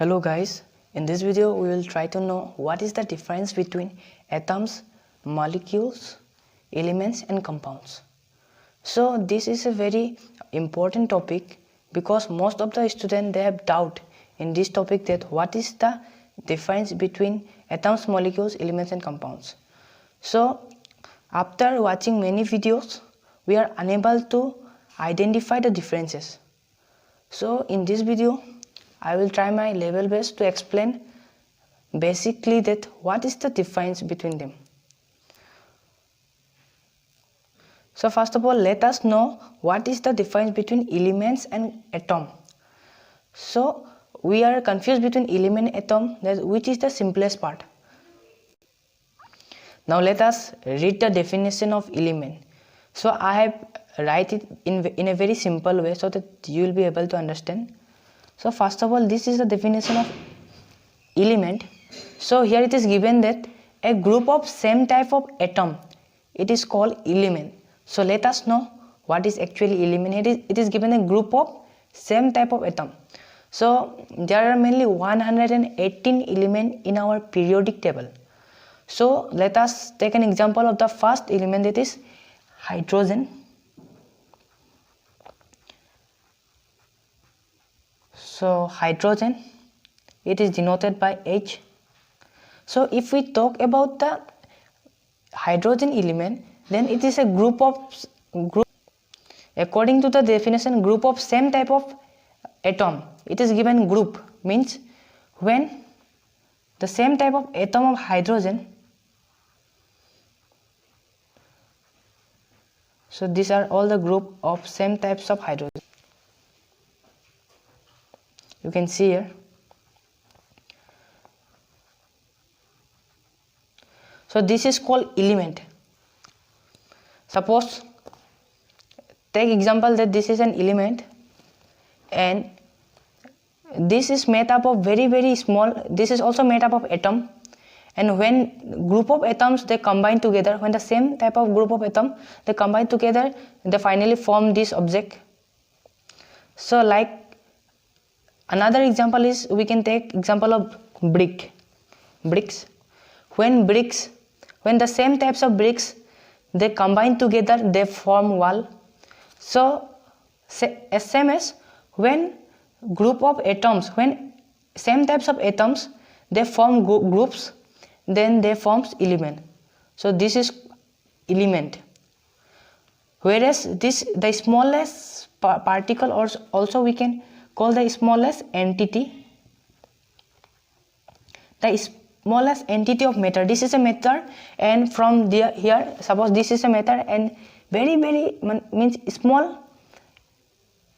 Hello guys, in this video we will try to know what is the difference between atoms, molecules, elements and compounds. So this is a very important topic because most of the students they have doubt in this topic that what is the difference between atoms, molecules, elements and compounds. So after watching many videos we are unable to identify the differences. So in this video I will try my level best to explain basically that what is the difference between them. So first of all, let us know what is the difference between elements and atom. So we are confused between element and atom, which is the simplest part. Now let us read the definition of element. So I have write it in a very simple way so that you will be able to understand. So first of all, this is the definition of element. So here it is given that a group of same type of atom, it is called element. So let us know what is actually element. It is given a group of same type of atom. So there are mainly 118 elements in our periodic table. So let us take an example of the first element, that is hydrogen. So hydrogen, it is denoted by H. So if we talk about the hydrogen element, then it is a group according to the definition, group of same type of atom. It is given group means when the same type of atom of hydrogen. So these are all the group of same types of hydrogen. You can see here. So this is called element. Suppose take example that this is an element and this is made up of very small, this is also made up of atom, and when group of atoms they combine together, when the same type of group of atom they combine together, they finally form this object. So like another example is, we can take example of bricks. When the same types of bricks they combine together, they form wall. So same as when group of atoms, when same types of atoms they form groups, then they forms element. So this is element. Whereas this, the smallest particle, or also we can call the smallest entity, the smallest entity of matter. This is a matter, and from there here, suppose this is a matter and very means small,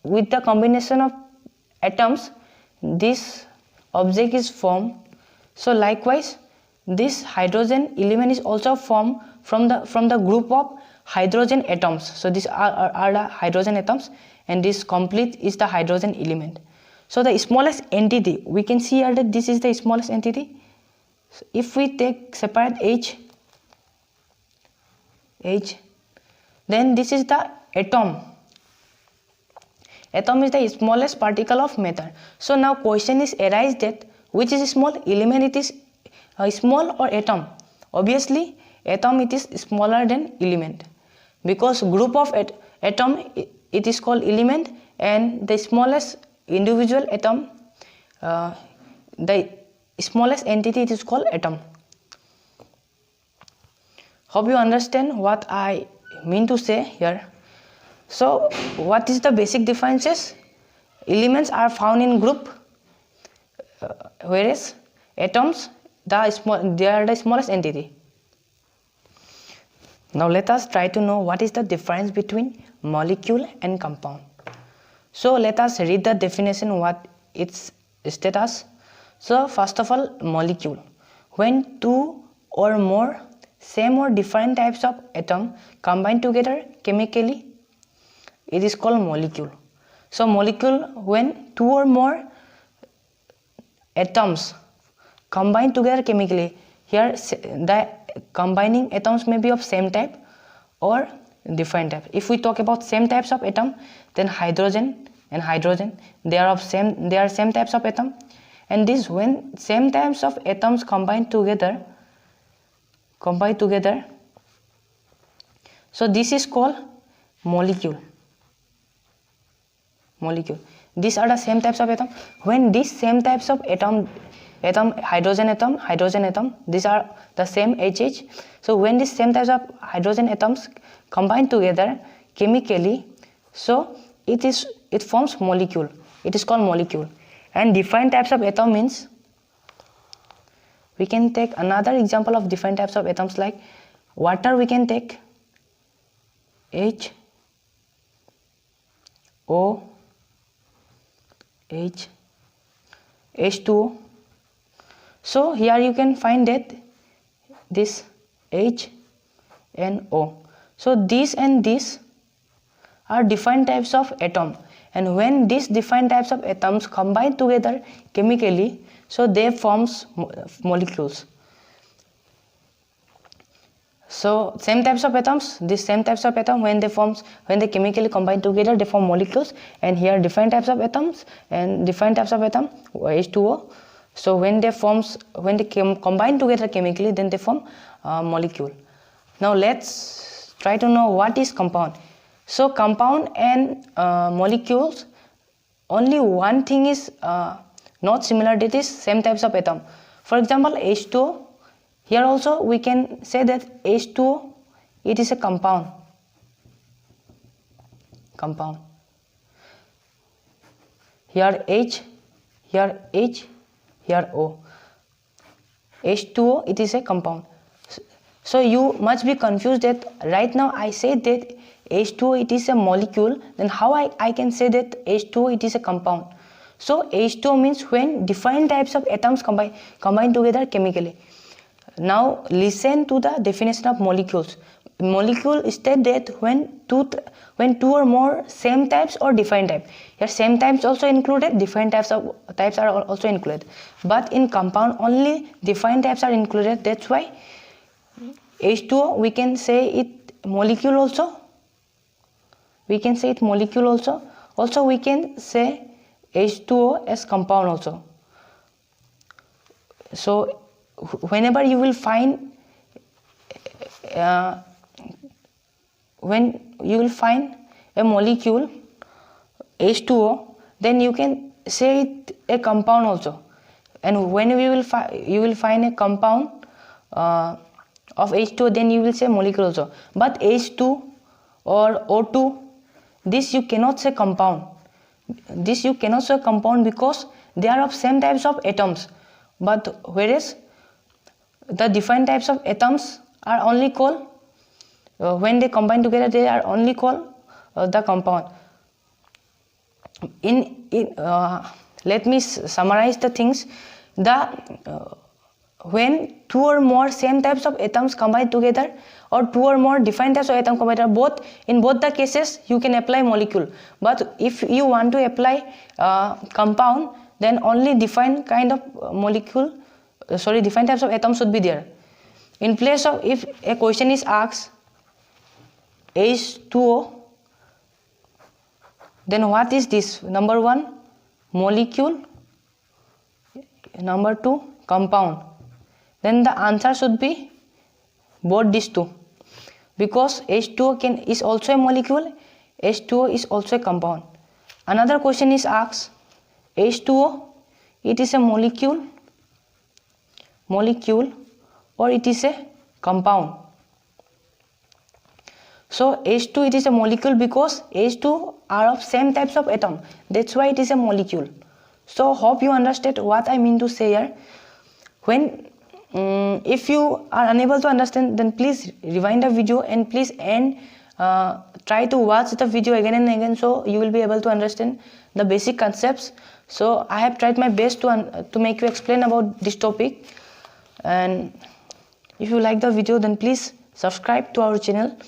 with the combination of atoms this object is formed. So likewise this hydrogen element is also formed from the group of hydrogen atoms. So these are the hydrogen atoms, and this complete is the hydrogen element. So the smallest entity, we can see here that this is the smallest entity. So if we take separate H, then this is the atom. Atom is the smallest particle of matter. So now question is arise that which is small, element it is small or atom? Obviously atom it is smaller than element, because group of atom it is called element, and the smallest individual atom, the smallest entity, it is called atom. Hope you understand what I mean to say here. So what is the basic differences? Elements are found in group, whereas atoms they are the smallest entity. Now let us try to know what is the difference between molecule and compound. So let us read the definition, what its status. So first of all, molecule, when two or more same or different types of atom combine together chemically, it is called molecule. So molecule, when two or more atoms combine together chemically, here the combining atoms may be of same type or different type. If we talk about same types of atom, then hydrogen and hydrogen, they are same types of atom, and this when same types of atoms combine together, so this is called molecule. These are the same types of atom. When these same types of atom, hydrogen atom, these are the same HH. So when these same types of hydrogen atoms combine together chemically, so it forms molecule. It is called molecule. And different types of atom means, we can take another example of different types of atoms like water. We can take HO, H2O. So here you can find that this H and O. So these and these are different types of atom, and when these different types of atoms combine together chemically, so they forms molecules. So same types of atoms, these same types of atoms, when they chemically combine together, they form molecules. And here different types of atoms and different types of atom, H2O. So when they combine together chemically, then they form molecule. Now let's try to know what is compound. So compound and molecules, only one thing is not similar, that is same types of atom. For example, H2O. Here also we can say that H2O, it is a compound. Here H, here O. H2O, it is a compound. So you must be confused that right now I said that H2O, it is a molecule, then how I can say that H2O, it is a compound. So H2O means when different types of atoms combine together chemically. Now listen to the definition of molecules. Molecule state that when two or more same types or different type. Here same types also included, different types are also included. But in compound only different types are included. That's why H2O, we can say it molecule also. Also we can say H2O as compound also. So whenever you will find when you will find a molecule H2O, then you can say it a compound also. And when you will find a compound of H2O, then you will say molecule also. But H2 or O2, this you cannot say compound. Because they are of same types of atoms. But whereas the different types of atoms are only called, when they combine together, they are only called the compound. Let me summarize the things. When two or more same types of atoms combine together, or two or more different types of atoms combine together, in both the cases you can apply molecule. But if you want to apply compound, then only different kind of different types of atoms should be there. In place of, if a question is asked H2O, then what is this? Number 1, molecule. Number 2, compound. Then the answer should be both these two. Because H2O is also a molecule, H2O is also a compound. Another question is asked, H2O, it is a molecule or it is a compound. So H2, it is a molecule because H2 are of same types of atom. That's why it is a molecule. So hope you understand what I mean to say here. If you are unable to understand, then please rewind the video and please try to watch the video again and again, so you will be able to understand the basic concepts. So I have tried my best to make you explain about this topic. And if you like the video, then please subscribe to our channel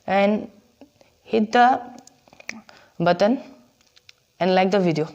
and hit the button and like the video.